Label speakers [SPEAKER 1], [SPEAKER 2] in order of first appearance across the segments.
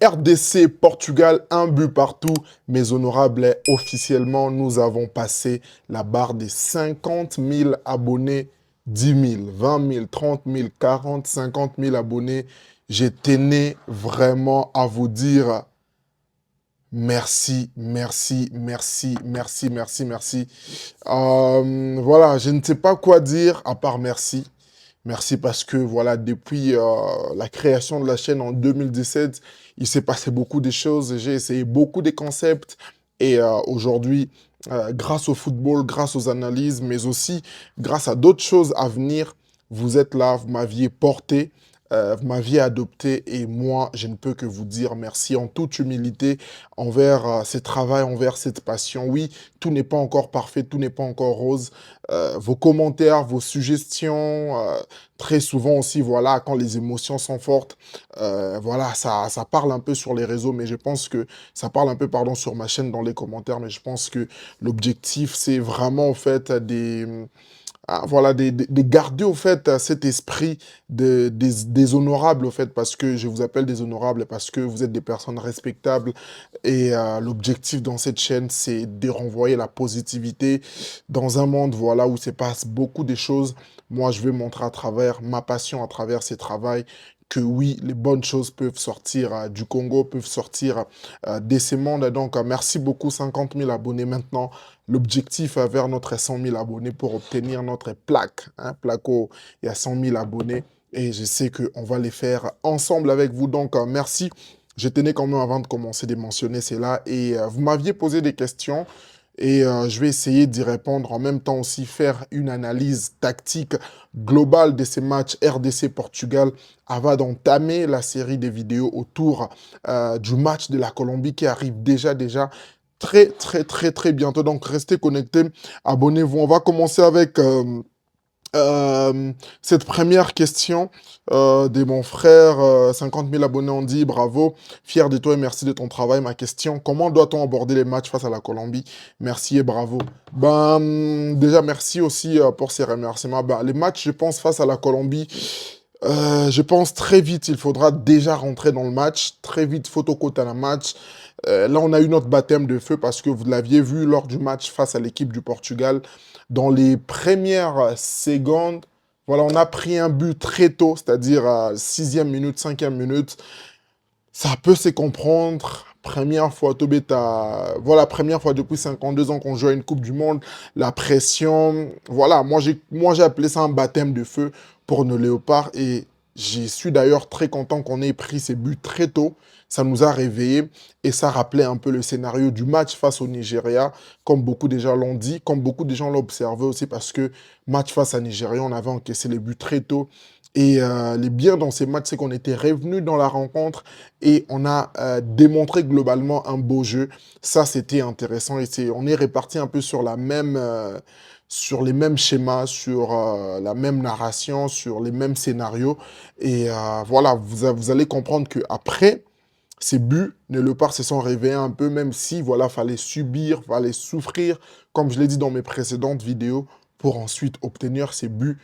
[SPEAKER 1] RDC, Portugal, un but partout. Mes honorables, officiellement, nous avons passé la barre des 50 000 abonnés, 10 000, 20 000, 30 000, 40, 50 000 abonnés. Je tenais vraiment à vous dire merci, merci, merci, merci, merci, merci. Voilà, je ne sais pas quoi dire à part merci. Merci parce que voilà, depuis la création de la chaîne en 2017, il s'est passé beaucoup de choses. J'ai essayé beaucoup de concepts et aujourd'hui, grâce au football, grâce aux analyses, mais aussi grâce à d'autres choses à venir, vous êtes là, vous m'aviez porté, vous m'aviez adopté et moi, je ne peux que vous dire merci en toute humilité envers ce travail, envers cette passion. Oui, tout n'est pas encore parfait, tout n'est pas encore rose. Vos commentaires, vos suggestions, très souvent aussi, voilà, quand les émotions sont fortes, voilà, ça parle un peu sur les réseaux, mais je pense que ça parle un peu, pardon, sur ma chaîne dans les commentaires, mais je pense que l'objectif, c'est vraiment, en fait, voilà, de garder, au fait, cet esprit des honorables, au fait, parce que je vous appelle des honorables, parce que vous êtes des personnes respectables, et l'objectif dans cette chaîne, c'est de renvoyer la positivité dans un monde, voilà, où se passe beaucoup de choses. Moi, je vais montrer à travers ma passion, à travers ces travaux, que oui, les bonnes choses peuvent sortir du Congo, peuvent sortir de ces mondes. Donc, merci beaucoup, 50 000 abonnés maintenant. L'objectif vers notre 100 000 abonnés pour obtenir notre plaque. Hein, Placo, il y a 100 000 abonnés et je sais qu'on va les faire ensemble avec vous. Donc, merci. Je tenais quand même avant de commencer de mentionner cela et vous m'aviez posé des questions et je vais essayer d'y répondre. En même temps aussi faire une analyse tactique globale de ces matchs RDC-Portugal avant d'entamer la série des vidéos autour du match de la Colombie qui arrive déjà très, très, très, très bientôt. Donc, restez connectés, abonnez-vous. On va commencer avec cette première question de mon frère. 50 000 abonnés ont dit bravo, fier de toi et merci de ton travail. Ma question, comment doit-on aborder les matchs face à la Colombie? Merci et bravo. Déjà, merci aussi pour ces remerciements. Les matchs, je pense, face à la Colombie, je pense très vite, il faudra déjà rentrer dans le match. Très vite, photocôte à la match. Là, on a eu notre baptême de feu parce que vous l'aviez vu lors du match face à l'équipe du Portugal. Dans les premières secondes, voilà, on a pris un but très tôt, c'est-à-dire à 6e minute, 5e minute. Ça peut se comprendre. Première fois, voilà, première fois depuis 52 ans qu'on joue à une Coupe du Monde. La pression, voilà, moi j'ai appelé ça un baptême de feu pour nos léopards et je suis d'ailleurs très content qu'on ait pris ces buts très tôt. Ça nous a réveillés et ça rappelait un peu le scénario du match face au Nigeria, comme beaucoup de gens l'ont dit, comme beaucoup de gens l'ont observé aussi parce que match face à Nigeria, on avait encaissé les buts très tôt. Et les biens dans ces matchs, c'est qu'on était revenu dans la rencontre et on a démontré globalement un beau jeu. Ça, c'était intéressant et on est réparti un peu sur sur les mêmes schémas, sur la même narration, sur les mêmes scénarios. Et voilà, vous allez comprendre que après ces buts, les Léopards se sont réveillés un peu, même si, voilà, fallait subir, fallait souffrir, comme je l'ai dit dans mes précédentes vidéos, pour ensuite obtenir ces buts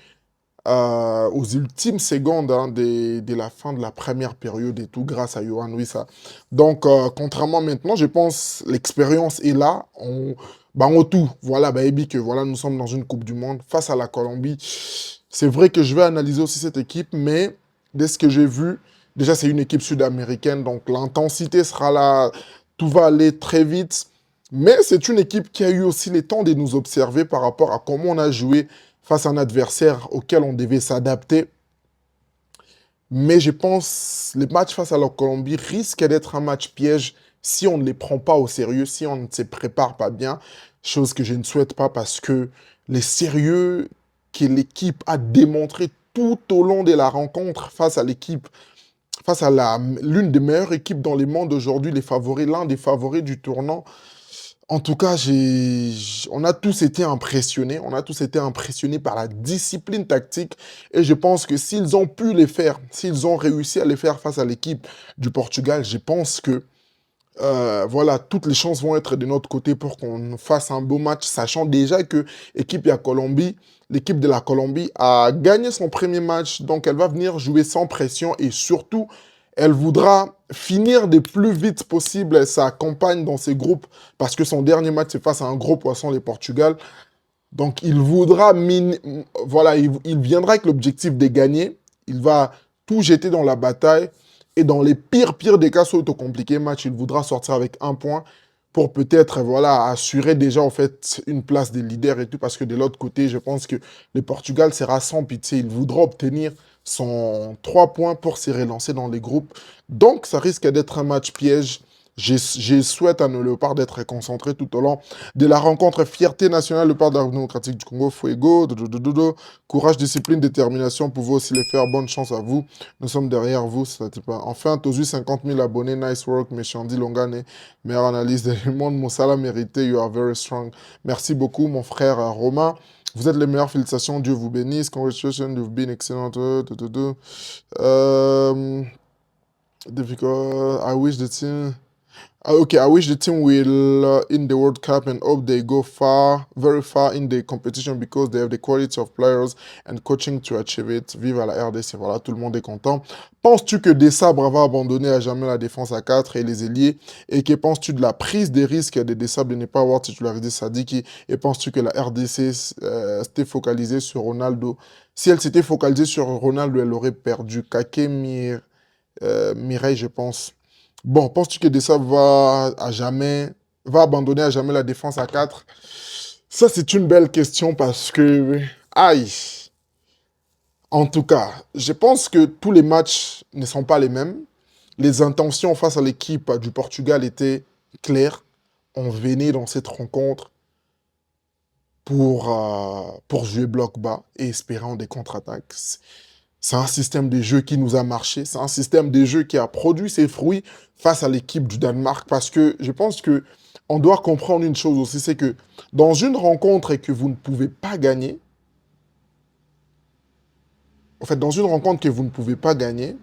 [SPEAKER 1] aux ultimes secondes hein, de la fin de la première période et tout, grâce à Yohan Wissa. Donc, contrairement maintenant, je pense l'expérience est là. On tout. Voilà, Ebi, que voilà, nous sommes dans une Coupe du Monde face à la Colombie. C'est vrai que je vais analyser aussi cette équipe, mais dès ce que j'ai vu, déjà, c'est une équipe sud-américaine, donc l'intensité sera là. Tout va aller très vite. Mais c'est une équipe qui a eu aussi le temps de nous observer par rapport à comment on a joué face à un adversaire auquel on devait s'adapter. Mais je pense que les matchs face à la Colombie risquent d'être un match piège si on ne les prend pas au sérieux, si on ne se prépare pas bien, chose que je ne souhaite pas parce que les sérieux que l'équipe a démontré tout au long de la rencontre face à l'équipe, face à l'une des meilleures équipes dans le monde aujourd'hui, les favoris, l'un des favoris du tournant, en tout cas, on a tous été impressionnés. On a tous été impressionnés par la discipline tactique. Et je pense que s'ils ont pu les faire, s'ils ont réussi à les faire face à l'équipe du Portugal, je pense que voilà, toutes les chances vont être de notre côté pour qu'on fasse un beau match, sachant déjà que l'équipe de la Colombie a gagné son premier match. Donc, elle va venir jouer sans pression et surtout, Elle voudra finir le plus vite possible sa campagne dans ces groupes parce que son dernier match, c'est face à un gros poisson, le Portugal. Donc, il voudra, voilà, il viendra avec l'objectif de gagner. Il va tout jeter dans la bataille. Et dans les pires des cas, soit compliqué match, il voudra sortir avec un point pour peut-être, voilà, assurer déjà, en fait, une place des leaders et tout. Parce que de l'autre côté, je pense que le Portugal sera sans pitié. Il voudra obtenir son 3 points pour se relancer dans les groupes. Donc, ça risque d'être un match piège. Je souhaite à nos léopards d'être concentrés tout au long de la rencontre. Fierté nationale, léopard de la République démocratique du Congo, Fuego, courage, discipline, détermination, pouvez aussi les faire. Bonne chance à vous. Nous sommes derrière vous. Enfin, Tozu, 50 000 abonnés. Nice work, Meshandi Longane. Meilleure analyse du monde. Moussala mérité. You are very strong. Merci beaucoup, mon frère Romain. Vous êtes les meilleurs. Félicitations. Dieu vous bénisse. Congratulations. You've been excellent. Difficult. I wish the team. Okay, I wish the team will in the World Cup and hope they go far, very far in the competition because they have the quality of players and coaching to achieve it. Vive à la RDC, voilà, tout le monde est content. Penses-tu que Desabre va abandonner à jamais la défense à 4 et les ailiers? Et que penses-tu de la prise des risques de Desabre de ne pas avoir titularisé Sadiki? Et penses-tu que la RDC s'était focalisée sur Ronaldo? Si elle s'était focalisée sur Ronaldo, elle aurait perdu. Mireille, je pense. Bon, penses-tu que Dessa va abandonner à jamais la défense à 4? Ça, c'est une belle question parce que, aïe, en tout cas, je pense que tous les matchs ne sont pas les mêmes. Les intentions face à l'équipe du Portugal étaient claires. On venait dans cette rencontre pour jouer bloc bas et espérant des contre-attaques. C'est un système de jeu qui nous a marché. C'est un système de jeu qui a produit ses fruits face à l'équipe du Danemark. Parce que je pense que on doit comprendre une chose aussi, c'est que dans une rencontre et que vous ne pouvez pas gagner, en fait, dans une rencontre que vous ne pouvez pas gagner,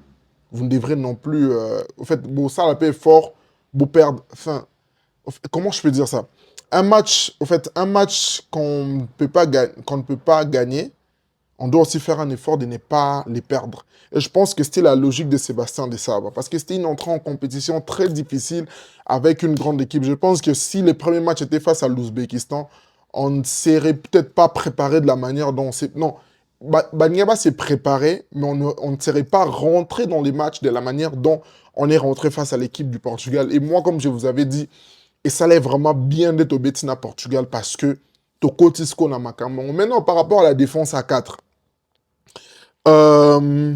[SPEAKER 1] vous ne devrez non plus, en fait, bon, ça, la paix est fort, vous perdre, enfin, comment je peux dire ça? Un match, en fait, un match qu'on ne peut pas gagner, on doit aussi faire un effort de ne pas les perdre. Et je pense que c'était la logique de Sébastien Desabre, parce que c'était une entrée en compétition très difficile avec une grande équipe. Je pense que si les premiers matchs étaient face à l'Ouzbékistan, on ne serait peut-être pas préparé de la manière dont c'est... Non, Banyaba s'est préparé, mais on ne serait pas rentré dans les matchs de la manière dont on est rentré face à l'équipe du Portugal. Et moi, comme je vous avais dit, et ça allait vraiment bien d'être au Betina Portugal parce que Toko Tisco na Makamon. Maintenant, par rapport à la défense à 4, euh,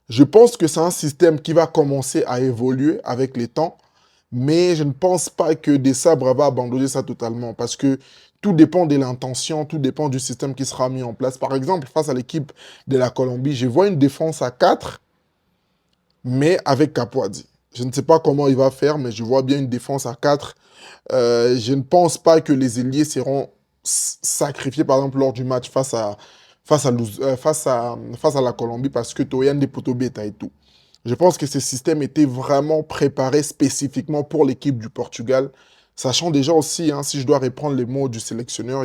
[SPEAKER 1] je pense que c'est un système qui va commencer à évoluer avec les temps, mais je ne pense pas que Desabre va abandonner ça totalement parce que tout dépend de l'intention, tout dépend du système qui sera mis en place. Par exemple, face à l'équipe de la Colombie, je vois une défense à 4, mais avec Capoadi. Je ne sais pas comment il va faire, mais je vois bien une défense à 4. Je ne pense pas que les ailiers seront sacrifiés, par exemple, lors du match face à la Colombie, parce que Toyan des poteaux bêta et tout. Je pense que ce système était vraiment préparé spécifiquement pour l'équipe du Portugal. Sachant déjà aussi, hein, si je dois reprendre les mots du sélectionneur,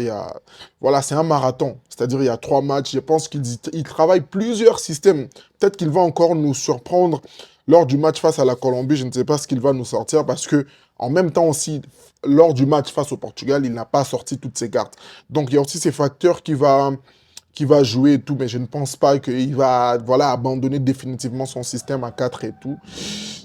[SPEAKER 1] voilà, c'est un marathon. C'est-à-dire, il y a 3 matchs. Je pense qu'il travaille plusieurs systèmes. Peut-être qu'il va encore nous surprendre lors du match face à la Colombie. Je ne sais pas ce qu'il va nous sortir parce que, en même temps aussi, lors du match face au Portugal, il n'a pas sorti toutes ses cartes. Donc, il y a aussi ces facteurs qui va jouer et tout, mais je ne pense pas qu'il va, voilà, abandonner définitivement son système à 4 et tout.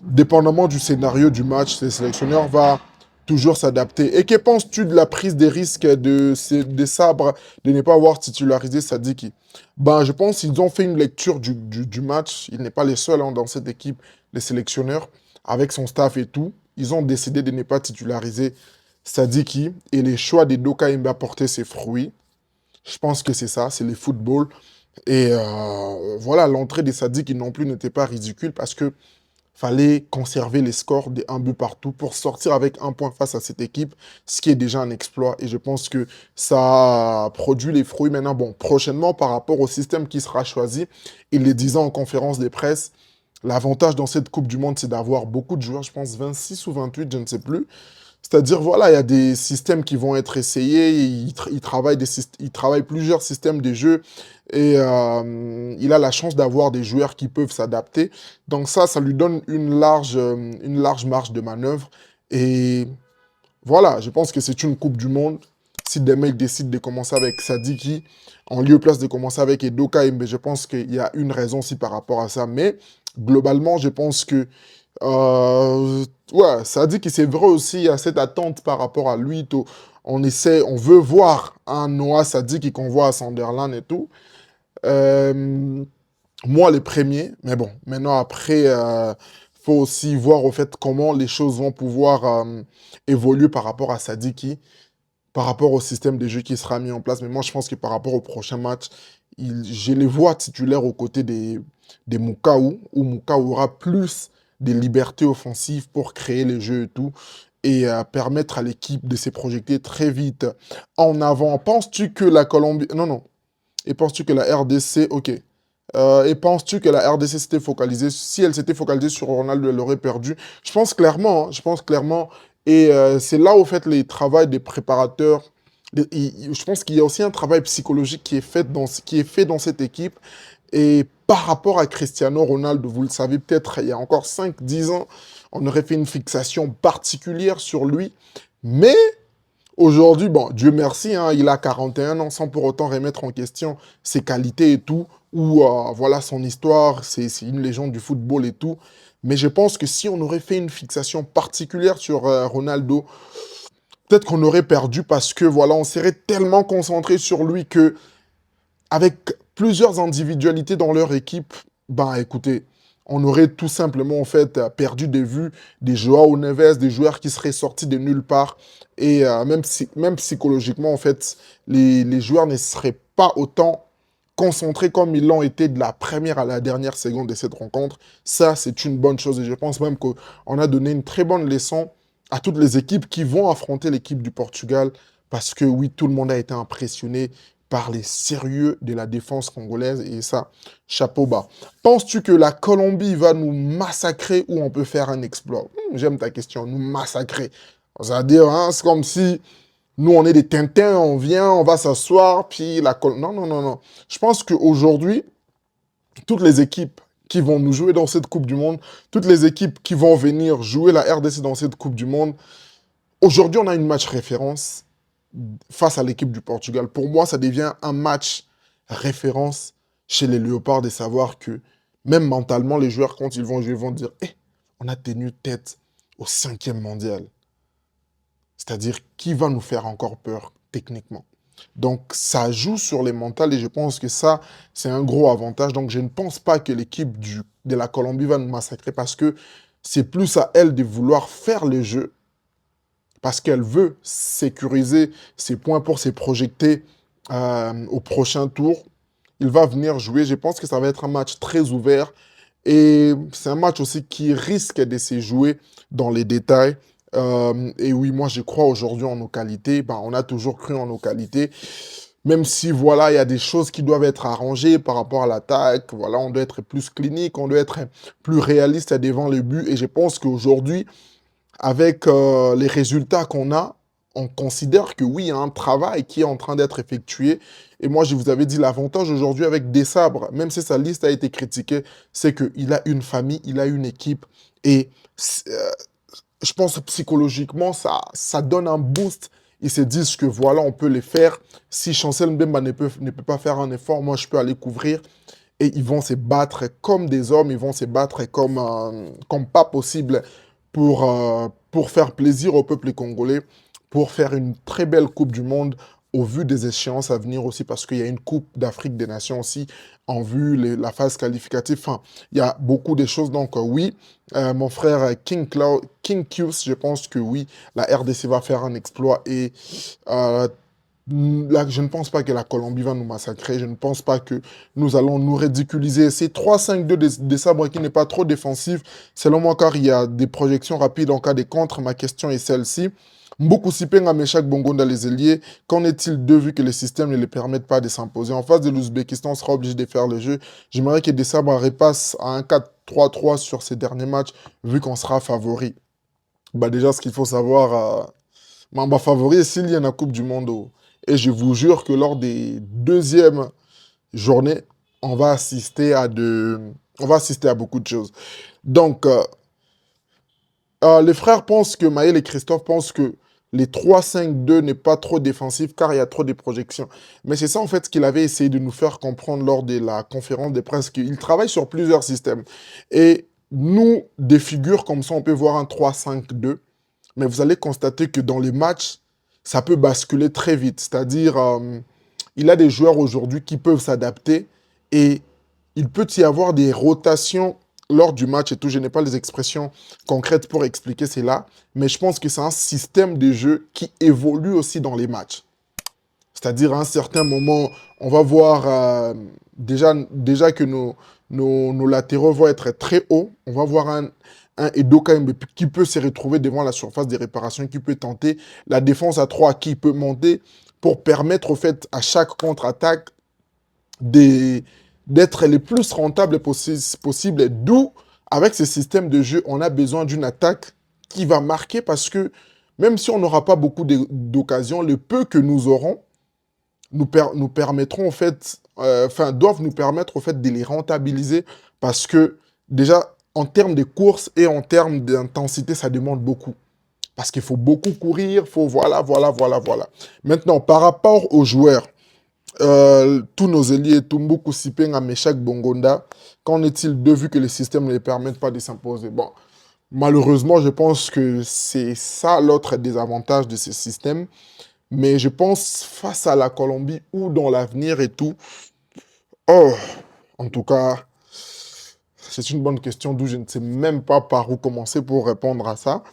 [SPEAKER 1] Dépendamment du scénario du match, le sélectionneur va toujours s'adapter. Et que penses-tu de la prise des risques des sabres de ne pas avoir titularisé Sadiki? Ben, je pense qu'ils ont fait une lecture du match. Il n'est pas les seuls, hein, dans cette équipe, les sélectionneurs, avec son staff et tout. Ils ont décidé de ne pas titulariser Sadiki. Et les choix de Doka Imba portaient ses fruits. Je pense que c'est ça, c'est le football. Et voilà, l'entrée des Sadiki non plus n'était pas ridicule parce que fallait conserver les scores des 1 but partout pour sortir avec un point face à cette équipe, ce qui est déjà un exploit. Et je pense que ça produit les fruits. Maintenant, bon, prochainement, par rapport au système qui sera choisi, il le disait en conférence de presse, l'avantage dans cette Coupe du Monde, c'est d'avoir beaucoup de joueurs, je pense 26 ou 28, je ne sais plus. C'est-à-dire, voilà, il y a des systèmes qui vont être essayés, il travaille plusieurs systèmes de jeu et il a la chance d'avoir des joueurs qui peuvent s'adapter. Donc ça lui donne une large marge de manœuvre. Et voilà, je pense que c'est une Coupe du Monde. Si des mecs décident de commencer avec Sadiki, en lieu et place de commencer avec Edoka, mais je pense qu'il y a une raison aussi par rapport à ça. Mais globalement, je pense que ouais, ça dit que c'est vrai aussi, il y a cette attente par rapport à lui. On veut voir un Noah Sadik qu'on voit à Sunderland et tout. Euh, Moi, les premiers, mais bon, maintenant après, faut aussi voir au fait comment les choses vont pouvoir évoluer par rapport à Sadiki, par rapport au système de jeu qui sera mis en place. Mais moi, je pense que par rapport au prochain match, je les vois titulaires aux côtés des Mukau, où Mukau aura plus de liberté offensive pour créer les jeux et tout, et permettre à l'équipe de se projeter très vite en avant. Penses-tu que la Colombie... Non, non. Et penses-tu que la RDC... Ok. Et penses-tu que la RDC s'était focalisée... Si elle s'était focalisée sur Ronaldo, elle aurait perdu? Je pense clairement. Hein, je pense clairement. Et c'est là, au fait, les travaux des préparateurs. Je pense qu'il y a aussi un travail psychologique qui est fait dans cette équipe. Et par rapport à Cristiano Ronaldo, vous le savez peut-être, il y a encore 5 10 ans, on aurait fait une fixation particulière sur lui. Mais aujourd'hui, bon, Dieu merci, hein, il a 41 ans sans pour autant remettre en question ses qualités et tout, ou voilà son histoire, c'est une légende du football et tout. Mais je pense que si on aurait fait une fixation particulière sur Ronaldo, peut-être qu'on aurait perdu parce que voilà, on serait tellement concentré sur lui que avec plusieurs individualités dans leur équipe, ben écoutez, on aurait tout simplement en fait perdu de vue des Joao Neves, des joueurs qui seraient sortis de nulle part. Et même psychologiquement, en fait, les joueurs ne seraient pas autant concentrés comme ils l'ont été de la première à la dernière seconde de cette rencontre. Ça, c'est une bonne chose. Et je pense même qu'on a donné une très bonne leçon à toutes les équipes qui vont affronter l'équipe du Portugal. Parce que oui, tout le monde a été impressionné par les sérieux de la défense congolaise. Et ça, chapeau bas. Penses-tu que la Colombie va nous massacrer ou on peut faire un exploit? J'aime ta question, nous massacrer. C'est-à-dire, hein, c'est comme si nous, on est des Tintins, on vient, on va s'asseoir, puis la Colombie... Non, non, non, non. Je pense qu'aujourd'hui, toutes les équipes qui vont nous jouer dans cette Coupe du Monde, toutes les équipes qui vont venir jouer la RDC dans cette Coupe du Monde, aujourd'hui, on a une match référence face à l'équipe du Portugal. Pour moi, ça devient un match référence chez les Léopards de savoir que même mentalement, les joueurs, quand ils vont jouer, vont dire eh, on a tenu tête au 5e mondial. C'est-à-dire, qui va nous faire encore peur techniquement? Donc, ça joue sur les mentales et je pense que ça, c'est un gros avantage. Donc, je ne pense pas que l'équipe de la Colombie va nous massacrer parce que c'est plus à elle de vouloir faire le jeu parce qu'elle veut sécuriser ses points pour se projeter au prochain tour. Il va venir jouer. Je pense que ça va être un match très ouvert. Et c'est un match aussi qui risque de se jouer dans les détails. Et oui, moi, je crois aujourd'hui en nos qualités. Ben, on a toujours cru en nos qualités. Même si, voilà, il y a des choses qui doivent être arrangées par rapport à l'attaque. Voilà, on doit être plus clinique, on doit être plus réaliste devant le but. Et je pense qu'aujourd'hui, avec les résultats qu'on a, on considère que oui, il y a un travail qui est en train d'être effectué. Et moi, je vous avais dit l'avantage aujourd'hui avec Desabre, même si sa liste a été critiquée, c'est qu'il a une famille, il a une équipe. Et je pense que psychologiquement, ça donne un boost. Ils se disent que voilà, on peut les faire. Si Chancel Mbemba ne peut pas faire un effort, moi, je peux aller couvrir. Et ils vont se battre comme des hommes, ils vont se battre comme pas possible pour faire plaisir au peuple congolais, pour faire une très belle Coupe du Monde au vu des échéances à venir aussi, parce qu'il y a une Coupe d'Afrique des Nations aussi en vue, la phase qualificative. Enfin, il y a beaucoup de choses. Donc oui, mon frère King Qs, je pense que oui, la RDC va faire un exploit et là, je ne pense pas que la Colombie va nous massacrer. Je ne pense pas que nous allons nous ridiculiser. C'est 3-5-2 des sabres qui n'est pas trop défensif. Selon moi, car il y a des projections rapides en cas de contre. Ma question est celle-ci. Mboku Sipenga Meshak Bongonda les ailiers. Qu'en est-il d'eux vu que les systèmes ne les permettent pas de s'imposer? En face de l'Ouzbékistan, on sera obligé de faire le jeu. J'aimerais que des sabres repassent à un 4-3-3 sur ces derniers matchs vu qu'on sera favori. Bah déjà, ce qu'il faut savoir, Mamba favori, s'il y a une Coupe du Monde. Et je vous jure que lors des deuxièmes journées, on va assister à on va assister à beaucoup de choses. Donc, les frères pensent que, Maël et Christophe pensent que les 3-5-2 n'est pas trop défensif car il y a trop de projections. Mais c'est ça en fait ce qu'il avait essayé de nous faire comprendre lors de la conférence de presse, qu'il travaille sur plusieurs systèmes. Et nous, des figures comme ça, on peut voir un 3-5-2, mais vous allez constater que dans les matchs, ça peut basculer très vite. C'est-à-dire, il a des joueurs aujourd'hui qui peuvent s'adapter et il peut y avoir des rotations lors du match et tout. Je n'ai pas les expressions concrètes pour expliquer cela, mais je pense que c'est un système de jeu qui évolue aussi dans les matchs. C'est-à-dire, à un certain moment, on va voir déjà que nos latéraux vont être très hauts. On va voir un Edoka Mbepi qui peut se retrouver devant la surface des réparations, qui peut tenter la défense à 3, qui peut monter pour permettre au fait à chaque contre-attaque d'être les plus rentables possible. D'où, avec ce système de jeu, on a besoin d'une attaque qui va marquer parce que même si on n'aura pas beaucoup d'occasions, le peu que nous aurons nous permettront, en fait, doivent nous permettre, au fait, de les rentabiliser parce que, déjà, en termes de course et en termes d'intensité, ça demande beaucoup. Parce qu'il faut beaucoup courir, faut voilà. Maintenant, par rapport aux joueurs, tous nos ailiers, Tumbuku, Sipenga, Meshak, Bongonda, qu'en est-il d'eux vu que les systèmes ne les permettent pas de s'imposer? Bon, malheureusement, je pense que c'est ça l'autre désavantage de ces systèmes. Mais je pense face à la Colombie ou dans l'avenir et tout, oh, en tout cas, c'est une bonne question d'où je ne sais même pas par où commencer pour répondre à ça.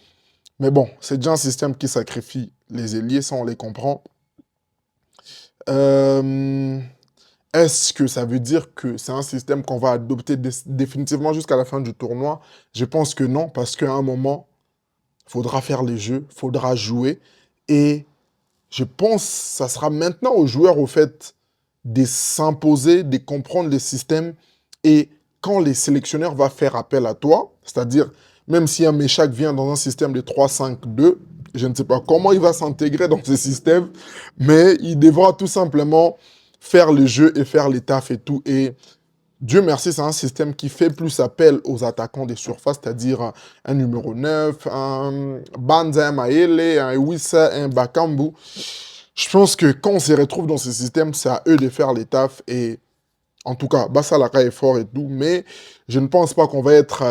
[SPEAKER 1] Mais bon, c'est déjà un système qui sacrifie les ailiers, ça on les comprend. Euh, Est-ce que ça veut dire que c'est un système qu'on va adopter définitivement jusqu'à la fin du tournoi? Je pense que non, parce qu'à un moment, il faudra faire les jeux, il faudra jouer. Et je pense que ça sera maintenant aux joueurs, au fait, de s'imposer, de comprendre les systèmes. Et quand les sélectionneurs vont faire appel à toi, c'est-à-dire, même si un Méchac vient dans un système de 3-5-2, je ne sais pas comment il va s'intégrer dans ce système, mais il devra tout simplement faire le jeu et faire les tafs et tout. Et Dieu merci, c'est un système qui fait plus appel aux attaquants des surfaces, c'est-à-dire un numéro 9, un Banza, un Maele, un Wissa, un Bakambu. Je pense que quand on se retrouve dans ce système, c'est à eux de faire les tafs. Et en tout cas, Bassalaka est fort et tout, mais je ne pense pas qu'on va être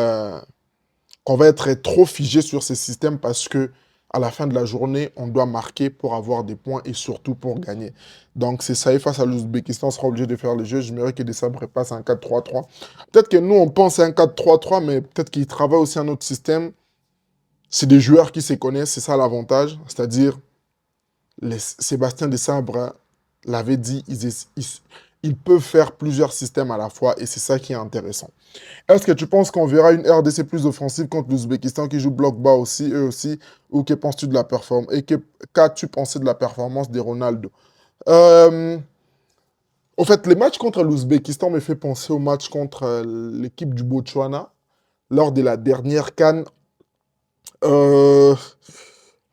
[SPEAKER 1] trop figé sur ce système parce que à la fin de la journée, on doit marquer pour avoir des points et surtout pour gagner. Donc c'est ça, et face à l'Ouzbékistan, on sera obligé de faire le jeu. J'aimerais que Desabre passe un 4-3-3. Peut-être que nous, on pense à un 4-3-3, mais peut-être qu'ils travaillent aussi un autre système. C'est des joueurs qui se connaissent, c'est ça l'avantage. C'est-à-dire, Sébastien Desabre l'avait dit, ils peuvent faire plusieurs systèmes à la fois et c'est ça qui est intéressant. Est-ce que tu penses qu'on verra une RDC plus offensive contre l'Ouzbékistan qui joue bloc bas aussi, eux aussi, ou que penses-tu de la performance et qu'as-tu pensé de la performance de Ronaldo? Euh, Au fait, les matchs contre l'Ouzbékistan me fait penser au match contre l'équipe du Botswana lors de la dernière CAN. Euh,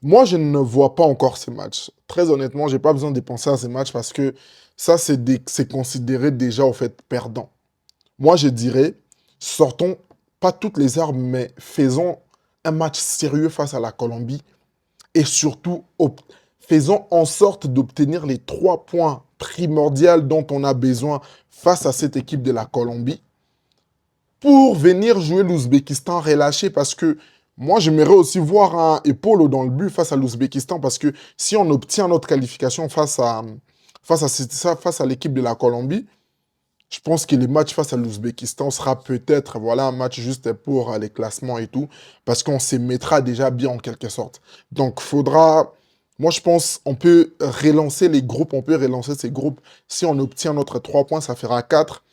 [SPEAKER 1] Moi, je ne vois pas encore ces matchs. Très honnêtement, j'ai pas besoin de penser à ces matchs parce que ça, c'est considéré déjà au fait perdant. Moi, je dirais, sortons pas toutes les armes, mais faisons un match sérieux face à la Colombie et surtout, faisons en sorte d'obtenir les 3 points primordiaux dont on a besoin face à cette équipe de la Colombie pour venir jouer l'Ouzbékistan relâché parce que moi, j'aimerais aussi voir un épaule dans le but face à l'Ouzbékistan parce que si on obtient notre qualification face à l'équipe de la Colombie, je pense que les matchs face à l'Ouzbékistan sera peut-être voilà, un match juste pour les classements et tout, parce qu'on se mettra déjà bien en quelque sorte. Donc, faudra. Moi, je pense on peut relancer les groupes, on peut relancer ces groupes. Si on obtient notre 3 points, ça fera 4.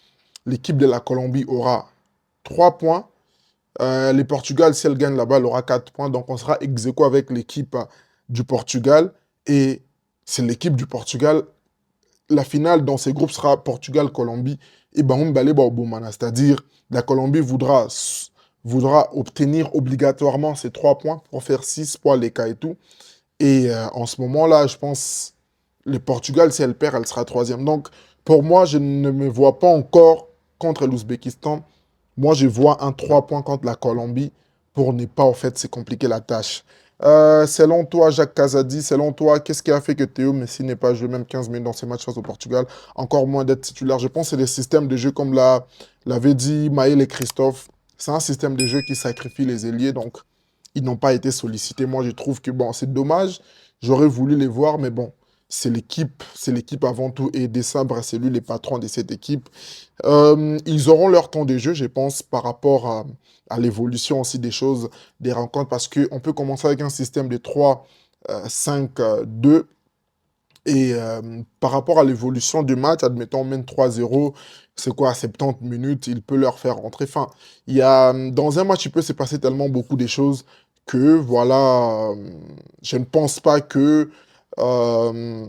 [SPEAKER 1] L'équipe de la Colombie aura 3 points. Le Portugal, si elle gagne là-bas, elle aura 4 points. Donc, on sera ex aequo avec l'équipe du Portugal. Et c'est l'équipe du Portugal la finale dans ces groupes sera Portugal-Colombie et Bahum Baleba Obomana. C'est-à-dire, la Colombie voudra obtenir obligatoirement ces 3 points pour faire 6 pour les cas et tout. Et en ce moment-là, je pense, le Portugal, si elle perd, elle sera troisième. Donc, pour moi, je ne me vois pas encore contre l'Ouzbékistan. Moi, je vois un 3 points contre la Colombie pour ne pas, en fait, se compliquer la tâche. Selon toi, Jacques Casadi, selon toi, qu'est-ce qui a fait que Théo Messi n'ait pas joué même 15 minutes dans ses matchs face au Portugal, encore moins d'être titulaire? Je pense que c'est des systèmes de jeu comme l'avaient dit Maël et Christophe. C'est un système de jeu qui sacrifie les ailiers, donc ils n'ont pas été sollicités. Moi, je trouve que bon, c'est dommage. J'aurais voulu les voir, mais bon, c'est l'équipe avant tout. Et Desabre, c'est lui le patron de cette équipe. Ils auront leur temps de jeu, je pense, par rapport à l'évolution aussi des choses, des rencontres, parce qu'on peut commencer avec un système de 3-5-2. Et par rapport à l'évolution du match, admettons, on mène 3-0, c'est quoi, à 70 minutes, il peut leur faire rentrer. Enfin, dans un match, il peut se passer tellement beaucoup de choses que, voilà, je ne pense pas que euh,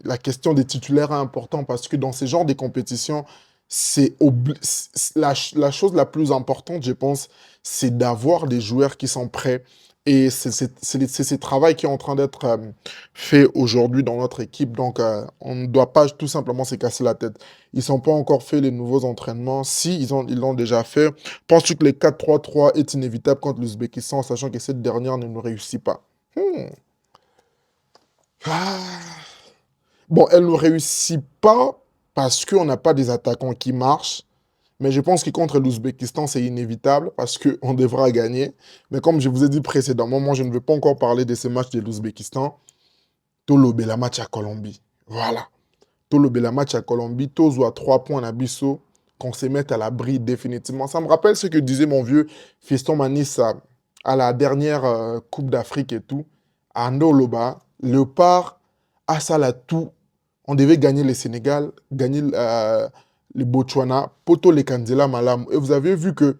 [SPEAKER 1] la question des titulaires est importante parce que dans ce genre de compétitions, la chose la plus importante, je pense, c'est d'avoir des joueurs qui sont prêts. Et c'est ce travail qui est en train d'être fait aujourd'hui dans notre équipe. Donc, on ne doit pas tout simplement se casser la tête. Ils ne sont pas encore fait les nouveaux entraînements. Si, ils l'ont déjà fait. Penses-tu que les 4-3-3 est inévitable contre l'Ouzbékistan, sachant que cette dernière ne nous réussit pas? Hmm. Ah. Bon, elle ne réussit pas parce qu'on n'a pas des attaquants qui marchent. Mais je pense que contre l'Ouzbékistan, c'est inévitable parce qu'on devra gagner. Mais comme je vous ai dit précédemment, moi, je ne veux pas encore parler de ce match de l'Ouzbékistan. Tolo la match à Colombie. Voilà. Tolo la match à Colombie. Tozo à 3 points à Bissau. Qu'on se mette à l'abri définitivement. Ça me rappelle ce que disait mon vieux Fiston Manis à la dernière Coupe d'Afrique et tout. À Ndoloba, Léopard, Assala tout. On devait gagner le Sénégal, gagner le Botswana, Poto les Kandela Malam. Et vous avez vu que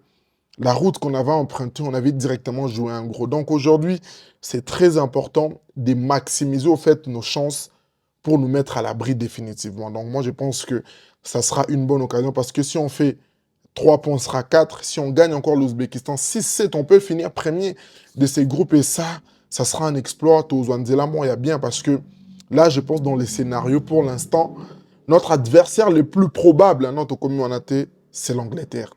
[SPEAKER 1] la route qu'on avait empruntée, on avait directement joué un gros. Donc aujourd'hui, c'est très important de maximiser au fait nos chances pour nous mettre à l'abri définitivement. Donc moi, je pense que ça sera une bonne occasion parce que si on fait 3 points, on sera 4. Si on gagne encore l'Ouzbékistan, 6-7, on peut finir premier de ces groupes. Et ça sera un exploit. Tozwanzela, moi, il y a bien parce que là, je pense dans les scénarios, pour l'instant, notre adversaire le plus probable, notre commun en athée, c'est l'Angleterre.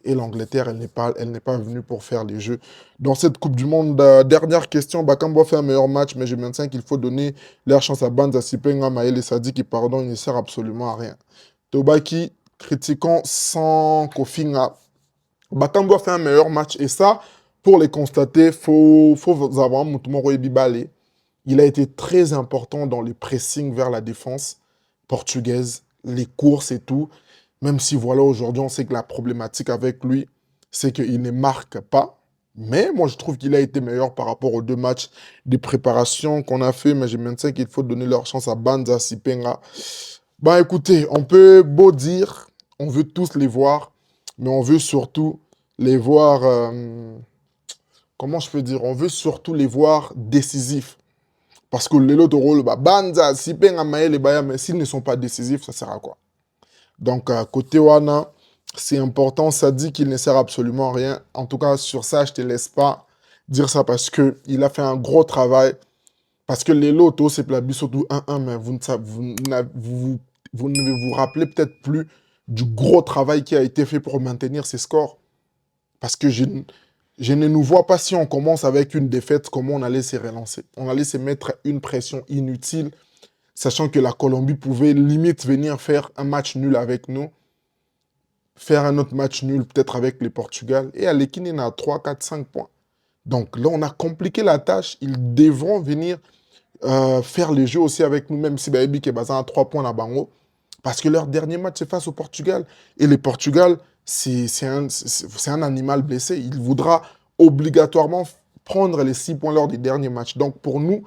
[SPEAKER 1] Et l'Angleterre, elle n'est pas venue pour faire les jeux. Dans cette Coupe du Monde, dernière question, Bakambo fait un meilleur match, mais je maintiens qu'il faut donner leur chance à Banza Sipenga, Maël et Sadi qui, pardon, il ne sert absolument à rien. Tobaki, critiquons sans Kofinga. Bakambo fait un meilleur match et ça, pour les constater, faut avoir Moutoumoro et Bibale. Il a été très important dans les pressings vers la défense portugaise, les courses et tout. Même si, voilà, aujourd'hui, on sait que la problématique avec lui, c'est qu'il ne marque pas. Mais moi, je trouve qu'il a été meilleur par rapport aux 2 matchs de préparation qu'on a fait. Mais je maintiens qu'il faut donner leur chance à Banza, Sipenga. Ben écoutez, on peut beau dire, on veut tous les voir, mais on veut surtout les voir, comment je peux dire, on veut surtout les voir décisifs. Parce que les autres rôles, bah, Banza, Sipenga, Maël et Baya, mais s'ils ne sont pas décisifs, ça sert à quoi? Donc, côté Wana, c'est important. Ça dit qu'il ne sert absolument à rien. En tout cas, sur ça, je ne te laisse pas dire ça parce qu'il a fait un gros travail. Parce que les lotos, c'est la surtout 1-1, mais vous ne vous rappelez peut-être plus du gros travail qui a été fait pour maintenir ces scores. Parce que je ne nous vois pas si on commence avec une défaite, comment on allait se relancer. On allait se mettre une pression inutile sachant que la Colombie pouvait limite venir faire un match nul avec nous, faire un autre match nul peut-être avec le Portugal, et Alekine est à 3, 4, 5 points. Donc là, on a compliqué la tâche. Ils devront venir faire les jeux aussi avec nous, même si Baby est basé à 3 points à Bango, parce que leur dernier match, c'est face au Portugal. Et le Portugal, c'est un animal blessé. Il voudra obligatoirement prendre les 6 points lors des derniers matchs. Donc pour nous,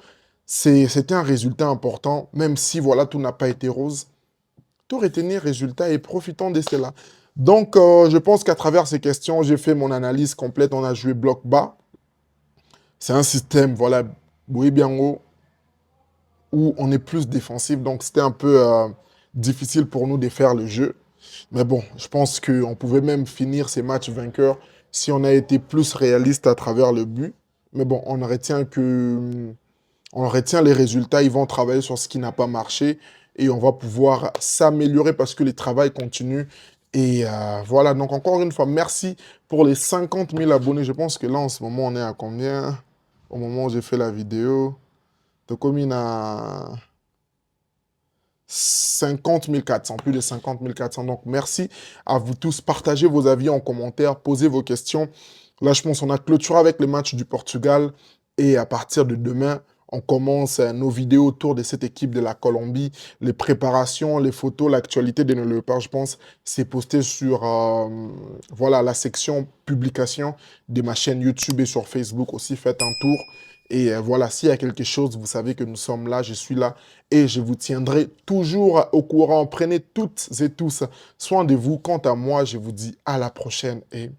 [SPEAKER 1] c'était un résultat important, même si voilà, tout n'a pas été rose. Tout retenir résultat et profitons de cela. Donc, je pense qu'à travers ces questions, j'ai fait mon analyse complète. On a joué bloc bas. C'est un système, voilà, oui, bien haut, où on est plus défensif. Donc, c'était un peu difficile pour nous de faire le jeu. Mais bon, je pense qu'on pouvait même finir ces matchs vainqueurs si on a été plus réaliste à travers le but. Mais bon, on retient les résultats, ils vont travailler sur ce qui n'a pas marché et on va pouvoir s'améliorer parce que le travail continue. Et voilà, donc encore une fois, merci pour les 50 000 abonnés. Je pense que là, en ce moment, on est à combien? Au moment où j'ai fait la vidéo. Donc, comme il y a 50 400, plus de 50 400. Donc, merci à vous tous. Partagez vos avis en commentaire, posez vos questions. Là, je pense qu'on a clôturé avec le match du Portugal. Et à partir de demain, on commence nos vidéos autour de cette équipe de la Colombie. Les préparations, les photos, l'actualité de nos léopards, je pense, c'est posté sur voilà, la section publication de ma chaîne YouTube et sur Facebook aussi. Faites un tour. Et voilà, s'il y a quelque chose, vous savez que nous sommes là, je suis là et je vous tiendrai toujours au courant. Prenez toutes et tous soin de vous. Quant à moi, je vous dis à la prochaine et